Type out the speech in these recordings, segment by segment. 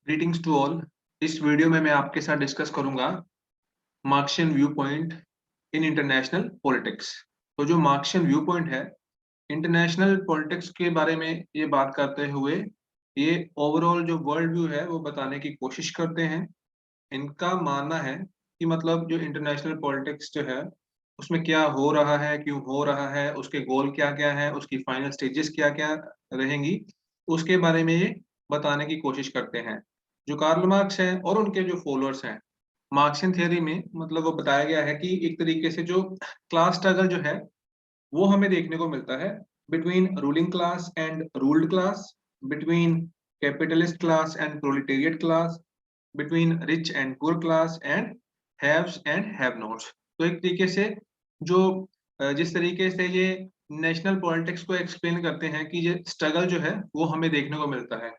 Greetings to all. इस वीडियो में मैं आपके साथ डिस्कस करूंगा Marxian view point in international politics. तो जो मार्क्सियन व्यू पॉइंट है इंटरनेशनल पॉलिटिक्स के बारे में ये बात करते हुए ये ओवरऑल जो वर्ल्ड व्यू है वो बताने की कोशिश करते हैं। इनका मानना है कि मतलब जो इंटरनेशनल पॉलिटिक्स जो है उसमें क्या हो रहा है, क्यों हो रहा है, उसके गोल क्या क्या है, उसकी फाइनल स्टेजेस क्या क्या रहेंगी, उसके बारे में ये बताने की कोशिश करते हैं। जो कार्ल मार्क्स है और उनके जो फॉलोअर्स हैं मार्क्सियन थियरी में, मतलब वो बताया गया है कि एक तरीके से जो क्लास स्ट्रगल जो है वो हमें देखने को मिलता है between ruling class and ruled class, between capitalist class and proletariat class, between rich and poor class and haves and have nots. तो एक तरीके से जो जिस तरीके से ये नेशनल पॉलिटिक्स को एक्सप्लेन करते हैं कि ये स्ट्रगल जो है वो हमें देखने को मिलता है,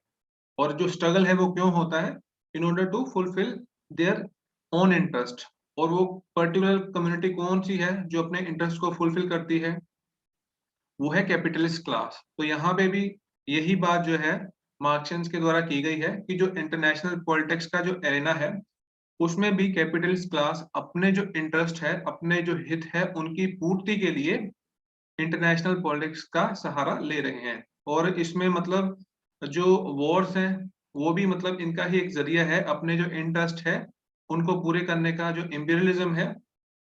और जो स्ट्रगल है वो क्यों होता है, in order to fulfil their own interest. और वो पर्टिकुलर कम्युनिटी कौन सी है जो अपने इंटरेस्ट को फुलफिल करती है, वो है कैपिटलिस्ट क्लास। तो यहाँ पे भी यही बात जो है मार्क्सियंस के द्वारा की गई है कि जो इंटरनेशनल पॉलिटिक्स का जो एरेना है उसमें भी कैपिटलिस्ट क्लास अपने जो इंटरेस्ट है, अपने जो हित है, उनकी पूर्ति के लिए इंटरनेशनल पॉलिटिक्स का सहारा ले रहे हैं। और इसमें मतलब जो वॉर्स हैं वो भी मतलब इनका ही एक जरिया है, अपने जो इंटरेस्ट है उनको पूरे करने का। जो इंपीरियलिज्म है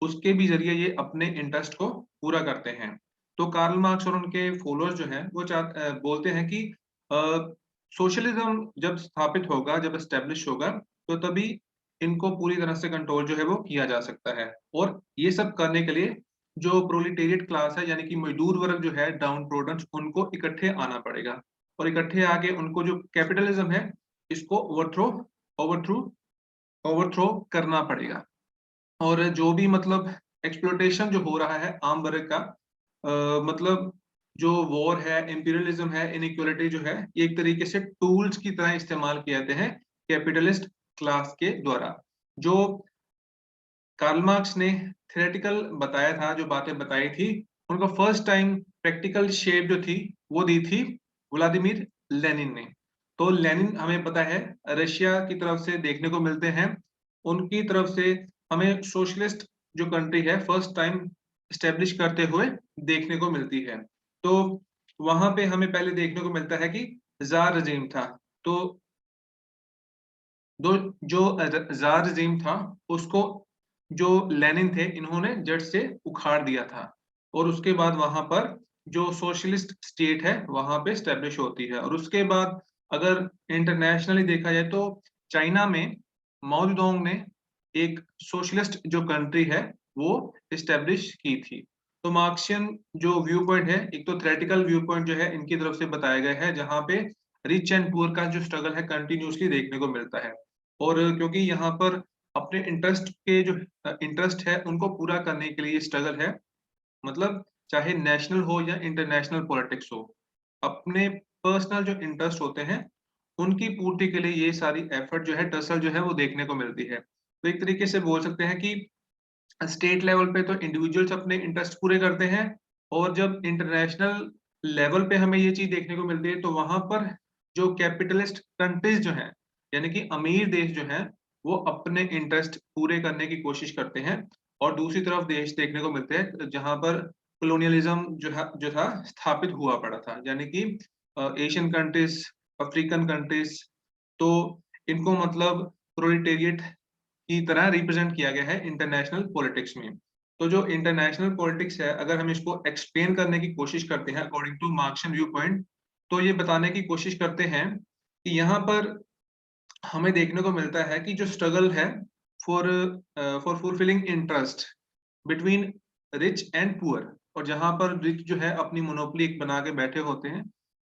उसके भी जरिए ये अपने इंटरेस्ट को पूरा करते हैं। तो कार्ल मार्क्स और उनके फॉलोअर्स जो हैं वो बोलते हैं कि सोशलिज्म जब स्थापित होगा, जब एस्टेब्लिश होगा, तो तभी इनको पूरी तरह से कंट्रोल जो है वो किया जा सकता है। और ये सब करने के लिए जो प्रोलिटेरिएट क्लास है यानी कि मजदूर वर्ग जो है, डाउन प्रोडक्ट्स, उनको इकट्ठे आना पड़ेगा। और इकट्ठे आके उनको जो कैपिटलिज्म है इसको ओवरथ्रो ओवरथ्रो करना पड़ेगा। और जो भी मतलब एक्सप्लोटेशन जो हो रहा है आम वर्ग का, मतलब जो वॉर है, इंपीरियलिज्म है, इनइक्वालिटी जो है, ये एक तरीके से टूल्स की तरह इस्तेमाल किए जाते हैं कैपिटलिस्ट क्लास के द्वारा। जो कार्ल मार्क्स ने थ्योरेटिकल बताया था, जो बातें बताई थी, उनका फर्स्ट टाइम प्रैक्टिकल शेप जो थी वो दी थी व्लादिमीर लेनिन ने। तो लेनिन हमें पता है रशिया की तरफ से देखने को मिलते हैं, उनकी तरफ से हमें सोशलिस्ट जो कंट्री है फर्स्ट टाइम स्टेब्लिश करते हुए देखने को मिलती है। तो वहां पे हमें पहले देखने को मिलता है कि जार रजीम था। तो दो जो जार रजीम था उसको जो लेनिन थे इन्होंने जड़ से उखाड़ दिया था। और उसके बाद वहां पर जो सोशलिस्ट स्टेट है वहां पे स्टेब्लिश होती है। और उसके बाद अगर इंटरनेशनली देखा जाए तो चाइना में माओ जेडोंग ने एक सोशलिस्ट जो कंट्री है वो स्टेब्लिश की थी। तो मार्क्सियन जो व्यू पॉइंट है, एक तो थ्योरेटिकल व्यू पॉइंट जो है इनकी तरफ से बताया गया है, जहां पे रिच एंड पुअर का जो स्ट्रगल है कंटिन्यूसली देखने को मिलता है। और क्योंकि यहाँ पर अपने इंटरेस्ट के जो इंटरेस्ट है उनको पूरा करने के लिए ये स्ट्रगल है, मतलब चाहे नेशनल हो या इंटरनेशनल पॉलिटिक्स हो, अपने पर्सनल जो इंटरेस्ट होते हैं उनकी पूर्ति के लिए ये सारी एफर्ट जो है, टसल जो है, वो देखने को मिलती है। तो एक तरीके से बोल सकते हैं कि स्टेट लेवल पे तो इंडिविजुअल्स अपने इंटरेस्ट पूरे करते हैं, और जब इंटरनेशनल लेवल पे हमें ये चीज देखने को मिलती है तो वहां पर जो कैपिटलिस्ट कंट्रीज जो हैं, यानी कि अमीर देश जो हैं, वो अपने इंटरेस्ट पूरे करने की कोशिश करते हैं। और दूसरी तरफ देश देखने को मिलते हैं जहां पर कॉलोनियलिज्म जो था स्थापित हुआ पड़ा था, यानी कि एशियन कंट्रीज, अफ्रीकन कंट्रीज। तो इनको मतलब प्रोलिटेरिएट की तरह रिप्रेजेंट किया गया है इंटरनेशनल पॉलिटिक्स में। तो जो इंटरनेशनल पॉलिटिक्स है, अगर हम इसको एक्सप्लेन करने की कोशिश करते हैं according to Marxian view point, तो ये बताने की कोशिश करते हैं कि यहाँ पर हमें देखने को मिलता है कि जो स्ट्रगल है for for fulfilling interest between rich and poor, और जहां पर रिच जो है अपनी मोनोपोली एक बना के बैठे होते हैं,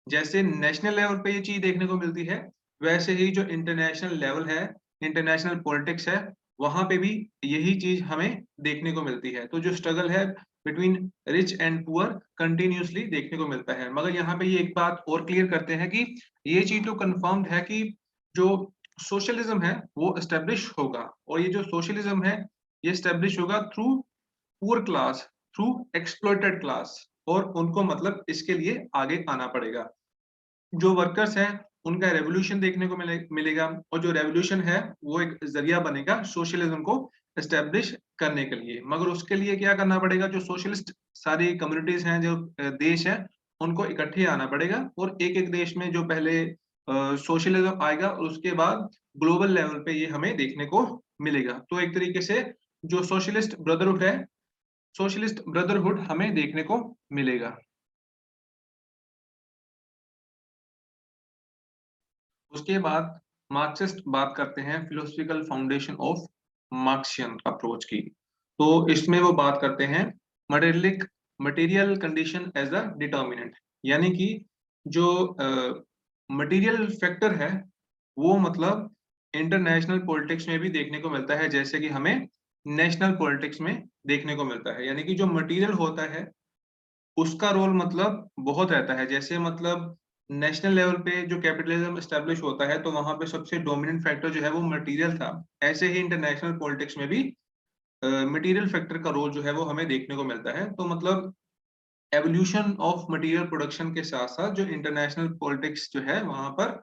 जैसे नेशनल लेवल पे ये चीज देखने को मिलती है, वैसे ही जो इंटरनेशनल लेवल है, इंटरनेशनल पॉलिटिक्स है, वहां पे भी यही चीज हमें देखने को मिलती है। तो जो स्ट्रगल है between rich and poor continuously देखने को मिलता है। मगर यहाँ पे ये एक बात और क्लियर करते हैं कि ये चीज तो कंफर्म्ड है कि जो सोशलिज्म है वो एस्टेब्लिश होगा, और ये जो सोशलिज्म है ये एस्टेब्लिश होगा through poor class, through exploited class. और उनको मतलब इसके लिए आगे आना पड़ेगा। जो वर्कर्स हैं उनका रेवोल्यूशन देखने को मिलेगा, और जो रेवोल्यूशन है वो एक जरिया बनेगा सोशलिज्म को एस्टेब्लिश करने के लिए। मगर उसके लिए क्या करना पड़ेगा, जो सोशलिस्ट सारी कम्युनिटीज हैं, जो देश है, उनको इकट्ठे आना पड़ेगा, और एक एक देश में जो पहले सोशलिज्म आएगा और उसके बाद ग्लोबल लेवल पे ये हमें देखने को मिलेगा। तो एक तरीके से जो सोशलिस्ट ब्रदरहुड हमें देखने को मिलेगा। उसके बाद मार्क्सिस्ट बात करते हैं philosophical foundation of Marxian approach की। तो इसमें वो बात करते हैं material condition as a determinant, यानी कि जो मटेरियल फैक्टर है वो मतलब इंटरनेशनल पॉलिटिक्स में भी देखने को मिलता है, जैसे कि हमें नेशनल पॉलिटिक्स में देखने को मिलता है। यानी कि जो मटेरियल होता है उसका रोल मतलब बहुत रहता है। जैसे मतलब नेशनल लेवल पे जो कैपिटलिज्म एस्टेब्लिश होता है तो वहां पे सबसे डोमिनेंट फैक्टर जो है वो मटेरियल था। ऐसे ही इंटरनेशनल पॉलिटिक्स में भी मटेरियल फैक्टर का रोल जो है वो हमें देखने को मिलता है। तो मतलब एवोल्यूशन ऑफ मटेरियल प्रोडक्शन के साथ साथ जो इंटरनेशनल पॉलिटिक्स जो है वहां पर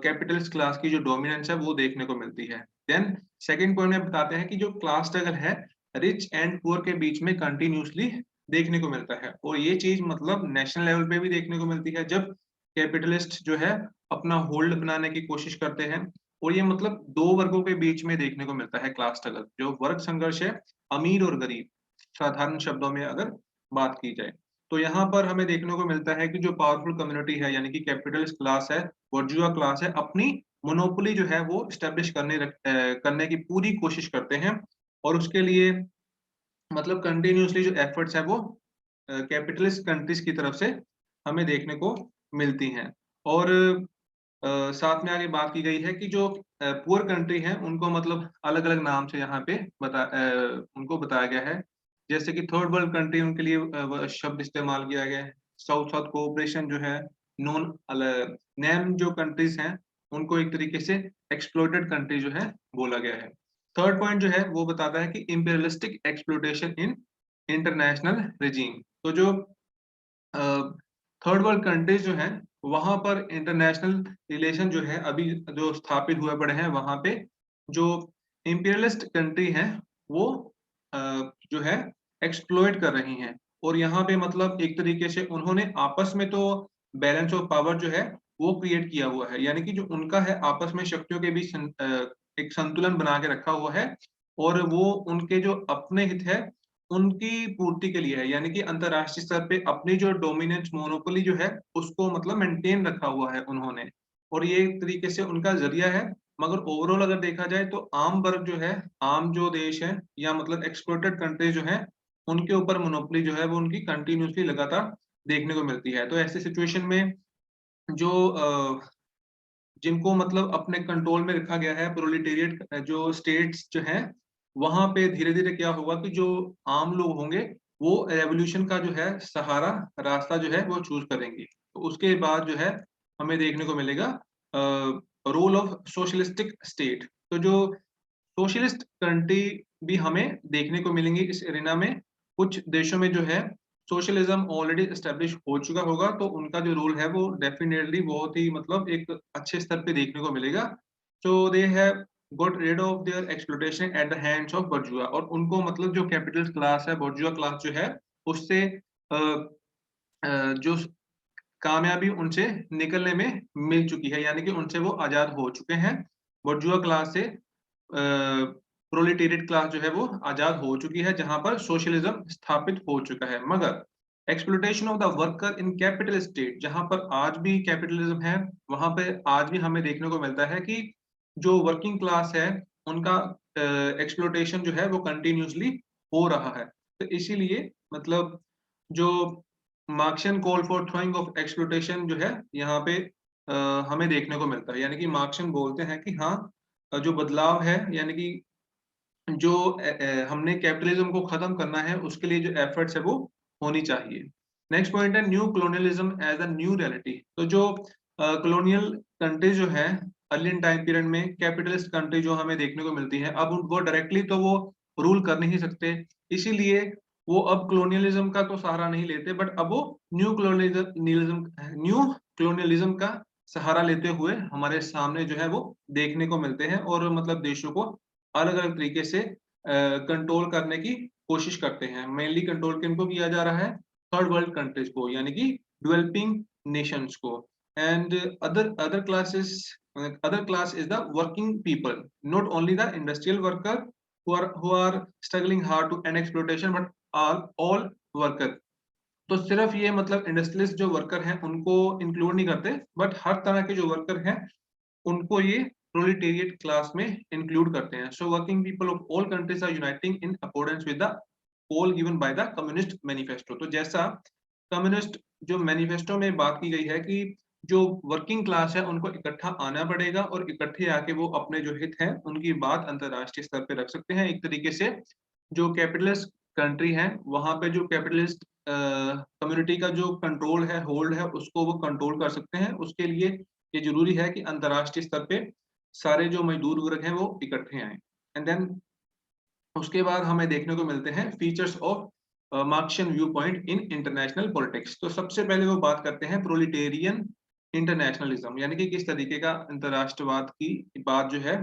कैपिटलिस्ट क्लास की जो डोमिनेंस है वो देखने को मिलती है। देन सेकंड पॉइंट में बताते हैं कि जो क्लास स्ट्रगल है रिच एंड पुअर के बीच में कंटिन्यूसली देखने को मिलता है, और ये चीज मतलब नेशनल लेवल पे भी देखने को मिलती है जब कैपिटलिस्ट जो है अपना होल्ड बनाने की कोशिश करते हैं। और ये मतलब दो वर्गों के बीच में देखने को मिलता है क्लास स्ट्रगल, जो वर्ग संघर्ष है अमीर और गरीब, साधारण शब्दों में अगर बात की जाए। तो यहाँ पर हमें देखने को मिलता है कि जो पावरफुल कम्युनिटी है यानी कि कैपिटलिस्ट क्लास है, वर्जुआ क्लास है, अपनी मोनोपोली जो है वो स्टेब्लिश करने की पूरी कोशिश करते हैं, और उसके लिए मतलब कंटिन्यूसली जो एफर्ट्स है वो कैपिटलिस्ट कंट्रीज की तरफ से हमें देखने को मिलती हैं। और साथ में आगे बात की गई है कि जो पुअर कंट्री हैं उनको मतलब अलग अलग नाम से यहाँ पे उनको बताया गया है। जैसे कि थर्ड वर्ल्ड कंट्री, उनके लिए शब्द इस्तेमाल किया गया है। साउथ साउथ कोऑपरेशन जो है, नॉन नैम जो कंट्रीज हैं उनको एक तरीके से एक्सप्लोइटेड कंट्री जो है बोला गया है। थर्ड पॉइंट जो है वो बताता है कि imperialistic exploitation in international regime. तो जो थर्ड वर्ल्ड कंट्रीज जो हैं वहां पर इंटरनेशनल रिलेशन जो है अभी जो स्थापित हुए पड़े हैं, वहां पे जो इंपीरियलिस्ट कंट्री हैं वो जो है एक्सप्लॉइट कर रही हैं। और यहाँ पे मतलब एक तरीके से उन्होंने आपस में तो बैलेंस ऑफ पावर जो है वो क्रिएट किया हुआ है, यानी कि जो उनका है आपस में शक्तियों के बीच एक संतुलन बना के रखा हुआ है, और वो उनके जो अपने हित है उनकी पूर्ति के लिए है। यानी कि अंतरराष्ट्रीय स्तर पे अपनी जो डोमिनेंट मोनोपोली जो है उसको मतलब मेंटेन रखा हुआ है उन्होंने, और ये एक तरीके से उनका जरिया है। मगर ओवरऑल अगर देखा जाए तो आम वर्ग जो है, आम जो देश है या मतलब एक्सप्लोइटेड कंट्री जो है, उनके ऊपर मोनोपोली जो है वो उनकी कंटिन्यूसली लगातार देखने को मिलती है। तो ऐसी सिचुएशन में जो जिनको मतलब अपने कंट्रोल में रखा गया है प्रोलिटेरिएट जो स्टेट्स जो हैं, वहां पे धीरे धीरे क्या होगा कि जो आम लोग होंगे वो रेवोल्यूशन का जो है सहारा रास्ता जो है वो चूज करेंगे। तो उसके बाद जो है हमें देखने को मिलेगा रोल ऑफ सोशलिस्टिक स्टेट। तो जो सोशलिस्ट कंट्री भी हमें देखने को मिलेंगी इस एरिना में। कुछ देशों में जो है सोशलिज्म ऑलरेडी एस्टेब्लिश हो चुका होगा, तो उनका जो रोल है वो डेफिनेटली बहुत ही मतलब एक अच्छे स्तर पे देखने को मिलेगा। So they have got rid of their exploitation at the hands of bourgeois, और उनको मतलब जो कैपिटल क्लास है, बर्जुआ क्लास जो है उससे अ, जो कामयाबी उनसे निकलने में मिल चुकी है, यानी कि उनसे वो आजाद हो चुके हैं। बर्जुआ क्लास से प्रोलिटेरिएट क्लास जो है वो आजाद हो चुकी है, जहां पर सोशलिज्म स्थापित हो चुका है। मगर exploitation of the worker in capital state, जहां पर आज भी कैपिटलिज्म है, वहां पे आज भी हमें देखने को मिलता है कि जो वर्किंग क्लास है उनका एक्सप्लोइटेशन जो है वो कंटिन्यूसली हो रहा है। तो इसीलिए मतलब जो Marxian call for throwing of exploitation जो है यहाँ पे हमें देखने को मिलता है। यानी कि मार्क्सियन बोलते हैं कि हाँ, जो बदलाव है यानी कि जो हमने कैपिटलिज्म को खत्म करना है उसके लिए जो एफर्ट्स है वो होनी चाहिए। नेक्स्ट पॉइंट है new colonialism as a new reality. तो जो कॉलोनियल कंट्री जो है अर्लियन टाइम पीरियड में कैपिटलिस्ट कंट्री जो हमें देखने को मिलती है, अब वो डायरेक्टली तो वो रूल कर नहीं सकते, इसीलिए वो अब कॉलोनियलिज्म का तो सहारा नहीं लेते, बट अब वो न्यू कॉलोनियलिज्म का सहारा लेते हुए हमारे सामने जो है वो देखने को मिलते हैं और मतलब देशों को अलग-अलग तरीके से कंट्रोल करने की कोशिश करते हैं। मेनली कंट्रोल किनको किया जा रहा है? थर्ड वर्ल्ड कंट्रीज़ को, यानी कि डेवलपिंग नेशंस को। And other class is the working people, not only the industrial worker who are struggling hard to end exploitation, but all worker। तो सिर्फ ये मतलब इंडस्ट्रियलिस्ट जो वर्कर हैं उनको इंक्लूड नहीं करते, बट हर तरह के जो वर्कर हैं उनको ये प्रोलेटेरिएट क्लास में इंक्लूड करते हैं। So working people of all countries are uniting in accordance with the goal given by the communist manifesto. तो जैसा कम्युनिस्ट जो मैनिफेस्टो में बात की गई है कि जो वर्किंग क्लास है उनको इकट्ठा आना पड़ेगा और इकट्ठे आके वो अपने जो हित हैं उनकी बात अंतर्राष्ट्रीय स्तर पे रख सकते हैं। एक तरीके से जो कैपिटलिस्ट कंट्री है वहां पे जो कैपिटलिस्ट कम्युनिटी का जो कंट्रोल है, होल्ड है, उसको वो कंट्रोल कर सकते हैं। उसके लिए ये जरूरी है कि अंतर्राष्ट्रीय स्तर पे सारे जो मजदूर वर्ग हैं वो इकट्ठे आए। एंड देन उसके बाद हमें देखने को मिलते हैं features of Marxian view point in international politics. तो सबसे पहले वो बात करते हैं प्रोलिटेरियन इंटरनेशनलिज्म, यानी कि किस तरीके का अंतरराष्ट्रवाद की बात जो है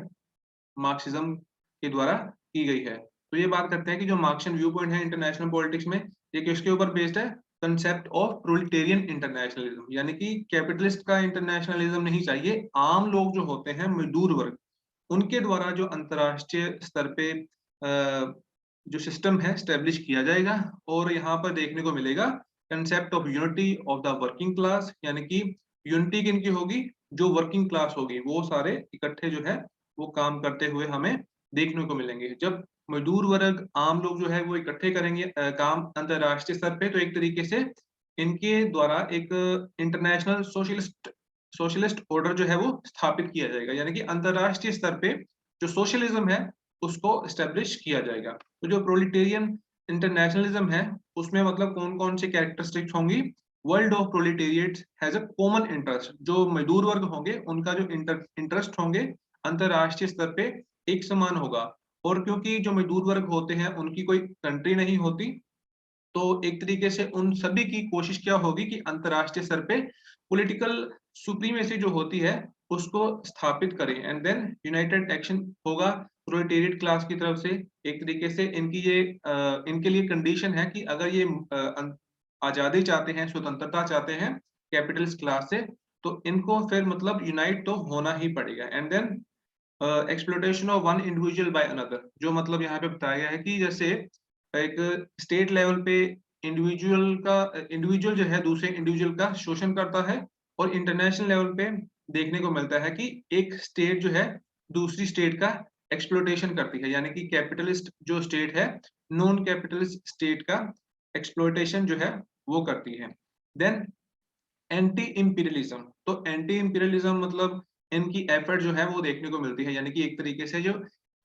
मार्क्सिज्म के द्वारा की गई है। तो ये बात करते हैं कि जो मार्क्सियन व्यू पॉइंट है इंटरनेशनल पॉलिटिक्स में, ये किसके ऊपर बेस्ड है? कंसेप्ट ऑफ प्रोलिटेरियन इंटरनेशनलिज्म, यानी कि कैपिटलिस्ट का इंटरनेशनलिज्म नहीं चाहिए, आम लोग जो होते हैं मजदूर वर्ग, उनके द्वारा जो अंतरराष्ट्रीय स्तर पे जो सिस्टम है स्टेब्लिश किया जाएगा। और यहाँ पर देखने को मिलेगा concept of unity of the working class, यानी कि यूनिटी किनकी होगी? जो वर्किंग क्लास होगी, वो सारे इकट्ठे जो है वो काम करते हुए हमें देखने को मिलेंगे। जब मजदूर वर्ग, आम लोग जो है वो इकट्ठे करेंगे काम अंतरराष्ट्रीय स्तर पे, तो एक तरीके से इनके द्वारा एक इंटरनेशनल सोशलिस्ट सोशलिस्ट ऑर्डर जो है वो स्थापित किया जाएगा, यानी कि अंतरराष्ट्रीय स्तर पे जो सोशलिज्म है उसको एस्टेब्लिश किया जाएगा। तो जो प्रोलिटेरियन इंटरनेशनलिज्म है उसमें मतलब कौन-कौन से कैरेक्टरिस्टिक्स होंगी? World of proletariat has a common interest, जो मजदूर वर्ग होंगे उनका जो इंटरेस्ट होंगे अंतरराष्ट्रीय स्तर पे एक समान होगा। और क्योंकि जो मजदूर वर्ग होते हैं उनकी कोई कंट्री नहीं होती, तो एक तरीके से उन सभी की कोशिश क्या होगी कि अंतरराष्ट्रीय स्तर पे पॉलिटिकल सुप्रीमेसी जो होती है उसको स्थापित करें। एंड देन यूनाइटेड एक्शन होगा प्रोलेटेरिएट क्लास की तरफ से। एक तरीके से इनके लिए कंडीशन है कि अगर ये आजादी चाहते हैं, स्वतंत्रता चाहते हैं कैपिटलिस्ट क्लास से, तो इनको फिर मतलब यूनाइट तो होना ही पड़ेगा। And then exploitation of one individual by another, जो मतलब यहाँ पे बताया गया है कि जैसे एक स्टेट लेवल पे इंडिविजुअल जो है दूसरे इंडिविजुअल का शोषण करता है, और इंटरनेशनल लेवल पे देखने को मिलता है कि एक स्टेट जो है दूसरी स्टेट का एक्सप्लॉइटेशन करती है, यानी कि कैपिटलिस्ट जो स्टेट है नॉन कैपिटलिस्ट स्टेट का एक्सप्लॉइटेशन जो है वो करती है। देन एंटी इंपीरियलिज्म, तो एंटी इंपीरियलिज्म मतलब इनकी एफर्ट जो है वो देखने को मिलती है, यानी कि एक तरीके से जो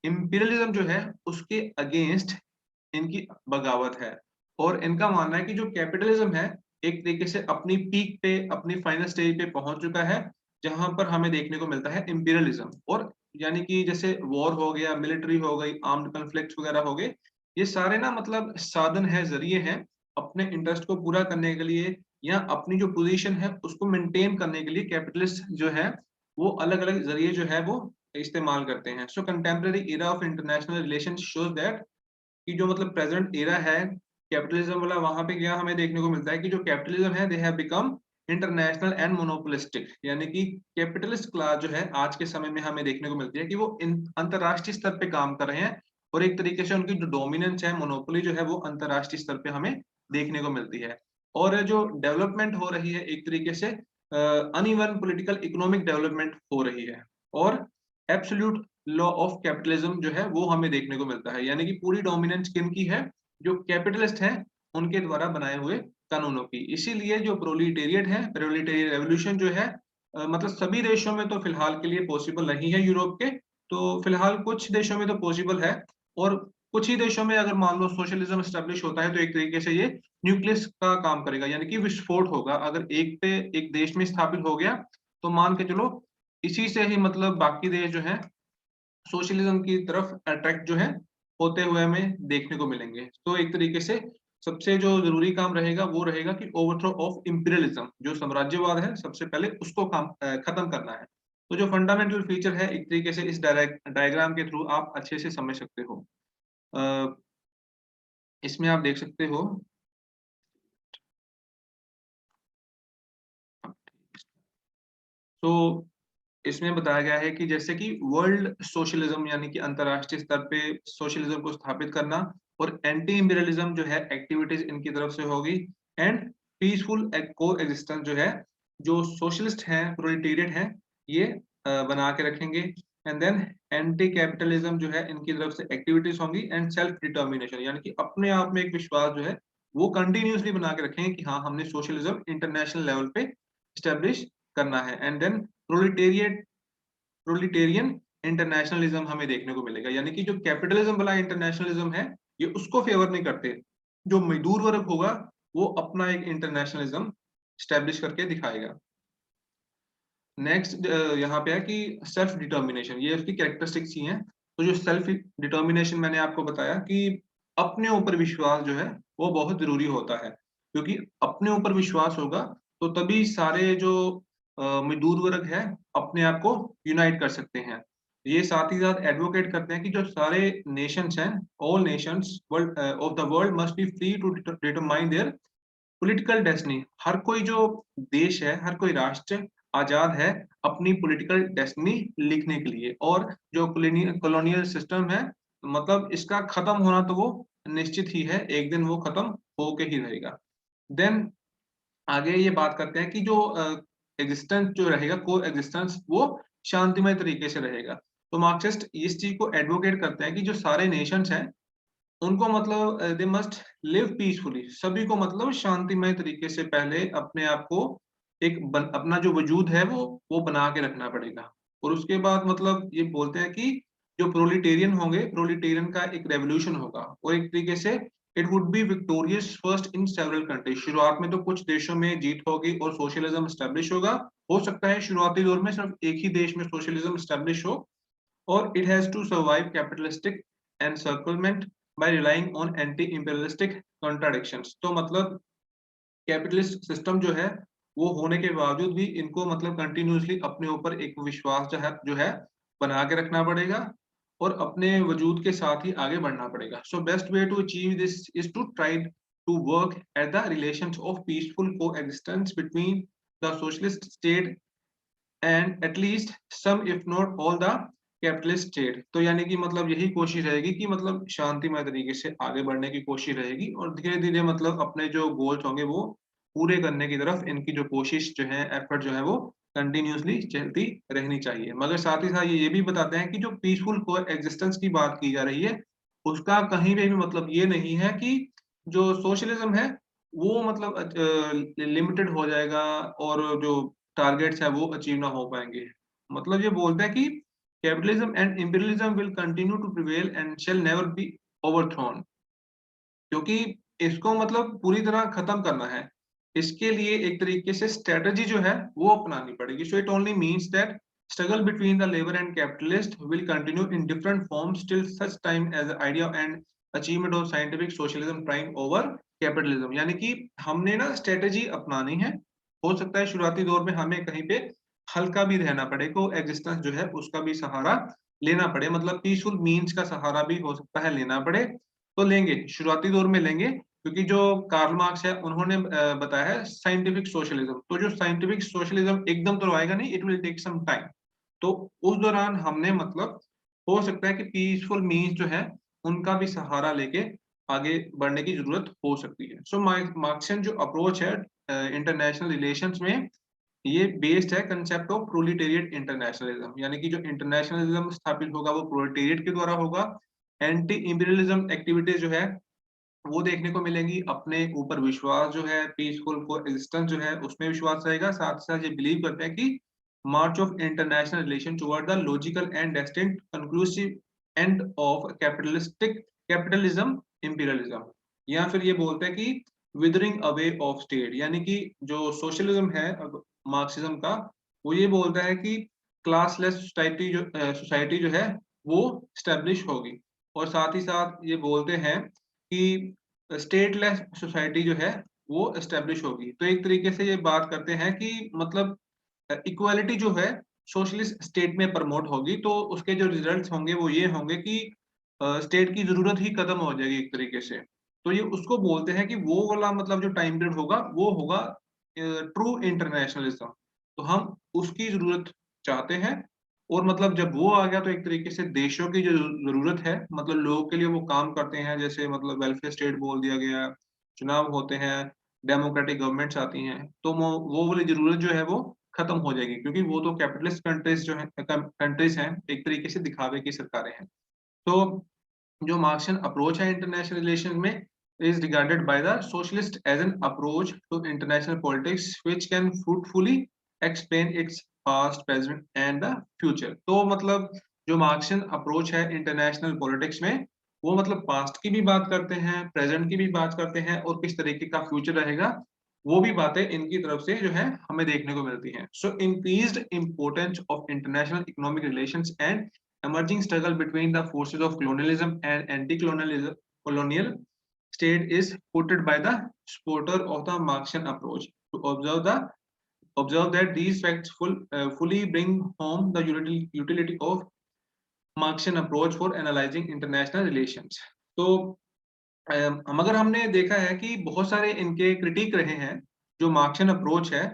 इंपीरियलिज्म जो है उसके अगेंस्ट इनकी बगावत है। और इनका मानना है कि जो कैपिटलिज्म है एक तरीके से अपनी पीक पे, अपनी फाइनल स्टेज पे पहुंच चुका है, जहां पर हमें देखने को मिलता है इंपीरियलिज्म। और यानी कि जैसे वॉर हो गया, मिलिट्री हो गई, आर्म्ड कॉन्फ्लिक्ट वगैरह हो गए, ये सारे ना मतलब साधन है, जरिए हैं अपने इंटरेस्ट को पूरा करने के लिए, या अपनी जो पोजीशन है उसको मेंटेन करने के लिए कैपिटलिस्ट जो है वो अलग-अलग जरिए जो है वो इस्तेमाल करते हैं। So contemporary era of international relations shows that कि जो मतलब प्रेजेंट एरा है कैपिटलिज्म वाला, वहां पे क्या हमें देखने को मिलता है कि जो कैपिटलिज्म है they have become international and monopolistic, यानी कि कैपिटलिस्ट क्लास जो है आज के समय में हमें देखने को मिलती है कि वो अंतरराष्ट्रीय स्तर पे काम कर रहे हैं, और एक तरीके से उनकी जो डोमिनेंस है, मोनोपोली जो है वो अंतरराष्ट्रीय स्तर पे हमें देखने को मिलती है। और जो डेवलपमेंट हो रही है एक तरीके से अनइवन पॉलिटिकल इकोनॉमिक डेवलपमेंट हो रही है, और एब्सोल्यूट लॉ ऑफ कैपिटलिज्म जो है वो हमें देखने को मिलता है, यानी कि पूरी डोमिनेंस किनकी है? जो कैपिटलिस्ट हैं उनके द्वारा बनाए हुए कानूनों की। इसीलिए जो प्रोलिटेरिएट है, प्रोलिटेरियन रेवोल्यूशन जो है मतलब सभी देशों में तो फिलहाल के लिए पॉसिबल नहीं है यूरोप के, तो फिलहाल कुछ देशों में तो पॉसिबल है, और कुछ ही देशों में अगर मान लो सोशलिज्म एस्टेब्लिश होता है तो एक तरीके से ये न्यूक्लियस का काम करेगा, यानी कि विस्फोट होगा। अगर एक देश में स्थापित हो गया तो मान के चलो इसी से ही मतलब बाकी देश जो है सोशलिज्म की तरफ अट्रैक्ट जो है होते हुए हमें देखने को मिलेंगे। तो एक तरीके से सबसे जो जरूरी काम रहेगा वो रहेगा कि ओवरथ्रो ऑफ इंपीरियलिज्म, जो साम्राज्यवाद है सबसे पहले उसको खत्म करना है। तो जो फंडामेंटल फीचर है एक तरीके से इस डायग्राम के थ्रू आप अच्छे से समझ सकते हो। अ, इसमें आप देख सकते हो। तो इसमें बताया गया है कि जैसे कि वर्ल्ड सोशलिज्म यानी कि अंतरराष्ट्रीय स्तर पे सोशलिज्म को स्थापित करना, और एंटी इंपीरियलिज्म जो है एक्टिविटीज इनकी तरफ से होगी, एंड पीसफुल को एग्जिस्टेंस जो है, जो सोशलिस्ट हैं प्रोलेटेरिएट हैं ये बना के रखेंगे। एंड देन एंटी कैपिटलिज्म जो है इनकी तरफ से एक्टिविटीज होंगी, एंड सेल्फ डिटर्मिनेशन यानी कि अपने आप में एक विश्वास जो है वो कंटिन्यूसली बना के रखेंगे कि हाँ हमने सोशलिज्म इंटरनेशनल लेवल पे स्टेब्लिश करना है। एंड देन प्रोलिटेरिएट प्रोलिटेरियन इंटरनेशनलिज्म हमें देखने को मिलेगा, यानी कि जो कैपिटलिज्म वाला इंटरनेशनलिज्म है ये उसको फेवर नहीं करते। जो मजदूर वर्ग होगा वो अपना एक इंटरनेशनलिज्म स्टैब्लिश करके दिखाएगा। नेक्स्ट यहाँ पे है कि सेल्फ डिटर्मिनेशन, ये उसकी कैरेक्टरिस्टिक्स ही हैं। तो जो सेल्फ डिटर्मिनेशन मैंने आपको बताया कि अपने ऊपर विश्वास जो है वो बहुत जरूरी होता है, क्योंकि अपने ऊपर विश्वास होगा तो तभी सारे जो मजदूर वर्ग है अपने आप को यूनाइट कर सकते हैं। ये साथ ही साथ एडवोकेट करते हैं कि जो सारे नेशंस हैं, all nations world of the world must be free to determine their political destiny. हर कोई जो देश है, हर कोई राष्ट्र आजाद है अपनी पॉलिटिकल डेस्टिनी लिखने के लिए। और जो कॉलोनियल सिस्टम है मतलब इसका खत्म होना तो वो निश्चित ही है, एक दिन वो खत्म होके ही रहेगा। देन आगे ये बात करते हैं कि जो एग्जिस्टेंस जो रहेगा, को एग्जिस्टेंस वो शांतिमय तरीके से रहेगा। तो मार्क्सिस्ट इस चीज को एडवोकेट करते हैं कि जो सारे नेशंस हैं उनको मतलब दे मस्ट लिव पीसफुली, सभी को मतलब शांतिमय तरीके से पहले अपने आप को अपना जो वजूद है वो बना के रखना पड़ेगा। और उसके बाद मतलब ये बोलते हैं कि जो प्रोलिटेरियन होंगे, प्रोलिटेरियन का एक रेवोल्यूशन होगा, और एक तरीके से it would be victorious first in several countries. शुरुआत में तो कुछ देशों में जीत होगी और सोशलिज्म स्टैब्लिश होगा। हो सकता है शुरुआती दौर में सिर्फ एक ही देश में सोशलिज्म स्टैब्लिश हो, or it has to survive capitalistic encirclement by relying on anti-imperialistic contradictions। तो मतलब कैपिटलिस्ट सिस्टम जो है वो होने के बावजूद भी इनको मतलब कंटिन्यूसली अपने ऊपर एक विश्वास जो है बना के रखना पड़ेगा, और अपने वजूद के साथ ही आगे बढ़ना पड़ेगा। So best way to achieve this is to try to work at the relations of peaceful coexistence between the socialist state and at least some if not all the capitalist state. तो यानी कि मतलब यही कोशिश रहेगी कि मतलब शांतिमय तरीके से आगे बढ़ने की कोशिश रहेगी, और धीरे धीरे मतलब अपने जो गोल्स होंगे वो पूरे करने की तरफ इनकी जो कोशिश जो है, एफर्ट जो है वो कंटिन्यूसली चलती रहनी चाहिए। मगर साथ ही साथ ये भी बताते हैं कि जो पीसफुल को एग्जिस्टेंस की बात की जा रही है उसका कहीं पे भी मतलब ये नहीं है कि जो सोशलिज्म है वो मतलब लिमिटेड हो जाएगा और जो टारगेट्स है वो अचीव ना हो पाएंगे। मतलब ये बोलते हैं कि capitalism and imperialism will continue to prevail and shall never be overthrown, क्योंकि इसको मतलब पूरी तरह खत्म करना है। इसके लिए एक तरीके से स्ट्रेटजी जो है वो अपनानी पड़ेगी। So it only means that struggle between the labour and capitalist will continue in different forms till such time as idea and achievement of scientific socialism prime over capitalism. यानी कि हमने ना स्ट्रेटजी अपनानी है। हो सकता है शुरुआती दौर में हमें कहीं पे हल्का भी रहना पड़े, को एग्जिस्टेंस जो है उसका भी सहारा लेना पड़े, मतलब पीसफुल मीन्स का सहारा भी हो सकता है लेना पड़े। तो लेंगे, शुरुआती दौर में लेंगे, क्योंकि जो कार्ल मार्क्स है उन्होंने बताया है साइंटिफिक सोशलिज्म। तो जो साइंटिफिक सोशलिज्म एकदम तो आएगा नहीं, it will take some time. तो उस दौरान हमने मतलब हो सकता है कि पीसफुल मीन्स जो है उनका भी सहारा लेके आगे बढ़ने की जरूरत हो सकती है। सो मार्क्सियन जो अप्रोच है इंटरनेशनल रिलेशंस में, ये बेस्ड है कंसेप्ट ऑफ प्रोलिटेरिएट इंटरनेशनलिज्म, यानी कि जो इंटरनेशनलिज्म स्थापित होगा वो प्रोलिटेरिएट के द्वारा होगा। एंटी इंपीरियलिज्म एक्टिविटीज जो है वो देखने को मिलेंगी, अपने ऊपर विश्वास जो है, पीसफुल को एग्जिस्टेंस जो है उसमें विश्वास रहेगा। साथ साथ ये बिलीव करते हैं कि march of international relation toward the logical end destined conclusive end of capitalism imperialism. या फिर ये बोलते हैं कि विदरिंग अवे ऑफ स्टेट, यानी कि जो सोशलिज्म है मार्क्सिज्म का, वो ये बोलता है कि क्लासलेस सोसाइटी जो है वो स्टेब्लिश होगी। और साथ ही साथ ये बोलते हैं कि स्टेटलेस सोसाइटी जो है वो एस्टेब्लिश होगी। तो एक तरीके से ये बात करते हैं कि मतलब इक्वालिटी जो है सोशलिस्ट स्टेट में प्रमोट होगी, तो उसके जो रिजल्ट्स होंगे वो ये होंगे कि स्टेट की जरूरत ही खत्म हो जाएगी एक तरीके से। तो ये उसको बोलते हैं कि वो वाला मतलब जो टाइम पीरियड होगा वो होगा ट्रू इंटरनेशनलिज्म। तो हम उसकी जरूरत चाहते हैं, और मतलब जब वो आ गया तो एक तरीके से देशों की जो जरूरत है, मतलब लोगों के लिए वो काम करते हैं, जैसे मतलब वेलफेयर स्टेट बोल दिया गया, चुनाव होते हैं, डेमोक्रेटिक गवर्नमेंट्स आती हैं, तो वो वाली जरूरत जो है वो खत्म हो जाएगी, क्योंकि वो तो कैपिटलिस्ट कंट्रीज जो है कंट्रीज हैं, एक तरीके से दिखावे की सरकारें हैं। तो जो मार्क्सियन अप्रोच है इंटरनेशनल रिलेशन में is regarded by the socialist as an approach to international politics which can fruitfully explain its past, present and the future। तो मतलब जो मार्क्सियन अप्रोच है इंटरनेशनल पॉलिटिक्स में, वो मतलब पास्ट की भी बात करते हैं, प्रेजेंट की भी बात करते हैं, और किस तरीके का फ्यूचर रहेगा वो भी बातें इनकी तरफ से जो है हमें देखने को मिलती हैं। So increased importance of international economic relations and emerging struggle between the forces of colonialism and anti-colonialism colonial state is put by the supporter of the Marxian approach to observe that these facts fully bring home the utility of Marxian approach for analyzing international relations। तो मगर हमने देखा है कि बहुत सारे इनके critic रहे हैं, जो मार्क्सियन अप्रोच है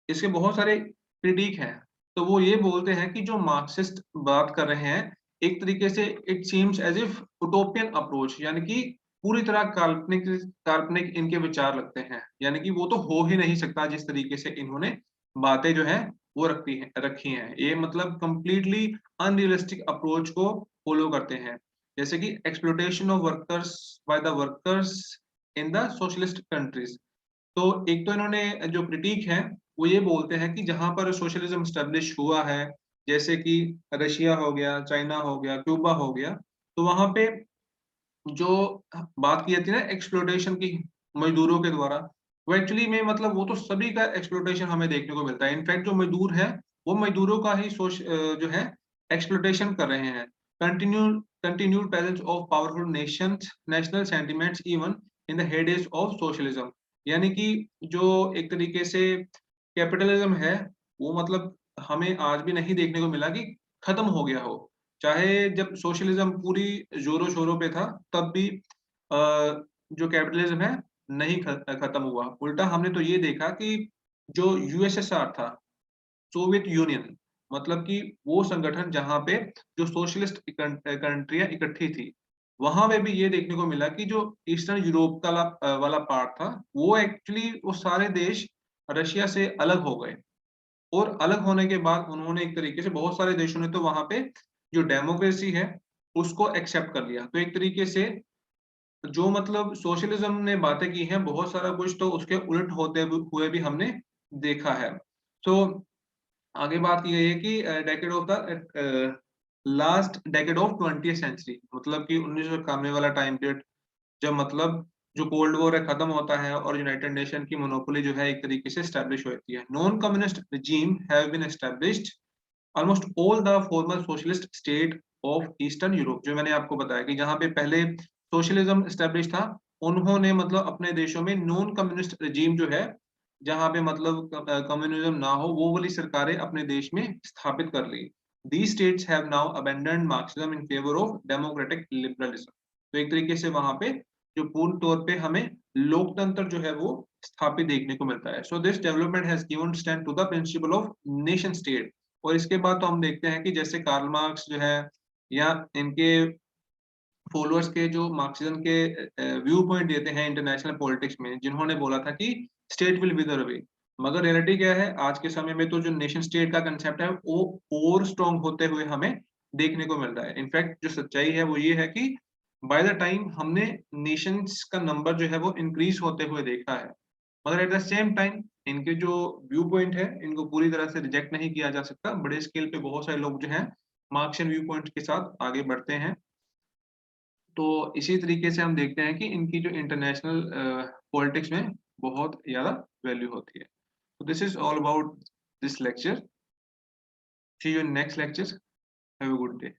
इसके बहुत सारे क्रिटिक हैं। तो वो ये बोलते हैं कि जो मार्क्सिस्ट बात कर रहे हैं, एक तरीके से it seems as if utopian approach, यानी कि पूरी तरह काल्पनिक काल्पनिक इनके विचार लगते हैं। यानी कि वो तो हो ही नहीं सकता जिस तरीके से इन्होंने बातें जो है वो रखी हैं। ये मतलब कंप्लीटली अनरियलिस्टिक अप्रोच को फॉलो करते हैं। जैसे कि exploitation of workers by the workers in the socialist countries. तो एक तो इन्होंने जो क्रिटिक है वो ये बोलते हैं कि जहां पर सोशलिज्म स्टैब्लिश हुआ है, जैसे कि रशिया हो गया, चाइना हो गया, क्यूबा हो गया, तो वहां पे जो बात की जाती है ना एक्सप्लोटेशन की मजदूरों के द्वारा, वो एक्चुअली में मतलब वो तो सभी का एक्सप्लोटेशन हमें देखने को मिलता है। इनफैक्ट जो मजदूर है वो मजदूरों का ही जो है एक्सप्लोटेशन कर रहे हैं। Continued presence of powerful national sentiments even in the heydays of socialism. यानी कि जो एक तरीके से कैपिटलिज्म है वो मतलब हमें आज भी नहीं देखने को मिला कि खत्म हो गया हो। चाहे जब सोशलिज्म पूरी जोरों शोरों पे था, तब भी जो कैपिटलिज्म है नहीं खत्म हुआ। उल्टा हमने तो ये देखा कि जो यूएसएसआर था, सोवियत यूनियन, मतलब कि वो संगठन जहां पे जो सोशलिस्ट कंट्रियां इकट्ठी थी, वहां पे भी ये देखने को मिला कि जो ईस्टर्न यूरोप का वाला पार्ट था, वो एक्चुअली वो सारे देश रशिया से अलग हो गए। और अलग होने के बाद उन्होंने एक तरीके से बहुत सारे देशों ने तो वहां पे जो डेमोक्रेसी है उसको एक्सेप्ट कर लिया। तो एक तरीके से जो मतलब सोशलिज्म ने बातें की हैं, बहुत सारा कुछ तो उसके उलट होते हुए भी हमने देखा है। तो आगे बात की गई है कि decade of the last decade of 20th century, मतलब कि 1991 वाला टाइम पीरियड, जब मतलब जो कोल्ड वॉर है खत्म होता है और यूनाइटेड नेशन की मोनोपोली जो है एक तरीके से एस्टेब्लिश होती है। Non communist regime have been established almost all the former socialist state of eastern Europe. जो मैंने आपको बताया कि जहां पे पहले सोशलिज्म एस्टेब्लिश था, उन्होंने मतलब अपने देशों में नॉन कम्युनिस्ट regime जो है, जहां पे मतलब कम्युनिज्म ना हो, वो वाली सरकारें अपने देश में स्थापित कर ली। These states have now abandoned Marxism in favor of democratic liberalism। तो एक तरीके से वहां पे जो पूर्ण तौर पे हमें लोकतंत्र जो है वो स्थापित देखने को मिलता है। So this development has given stand to the principle of nation state. और इसके बाद तो हम देखते हैं कि जैसे कार्ल मार्क्स जो है, या इनके फॉलोअर्स के जो मार्क्सिज्म के व्यू पॉइंट देते हैं इंटरनेशनल पॉलिटिक्स में, जिन्होंने बोला था कि स्टेट विल विदर अवे। मगर रियलिटी क्या है, आज के समय में तो जो नेशन स्टेट का कंसेप्ट है वो और स्ट्रॉन्ग होते हुए हमें देखने को मिल रहा है। इनफैक्ट जो सच्चाई है वो ये है कि बाय द टाइम हमने नेशंस का नंबर जो है वो इंक्रीज होते हुए देखा है, मगर एट द सेम टाइम इनके जो व्यू पॉइंट है इनको पूरी तरह से रिजेक्ट नहीं किया जा सकता। बड़े स्केल पे बहुत सारे लोग जो हैं मार्क्सियन व्यू पॉइंट के साथ आगे बढ़ते हैं। तो इसी तरीके से हम देखते हैं कि इनकी जो इंटरनेशनल पॉलिटिक्स में बहुत ज़्यादा वैल्यू होती है। तो this is all about this lecture. See you in next lecture. Have a good day.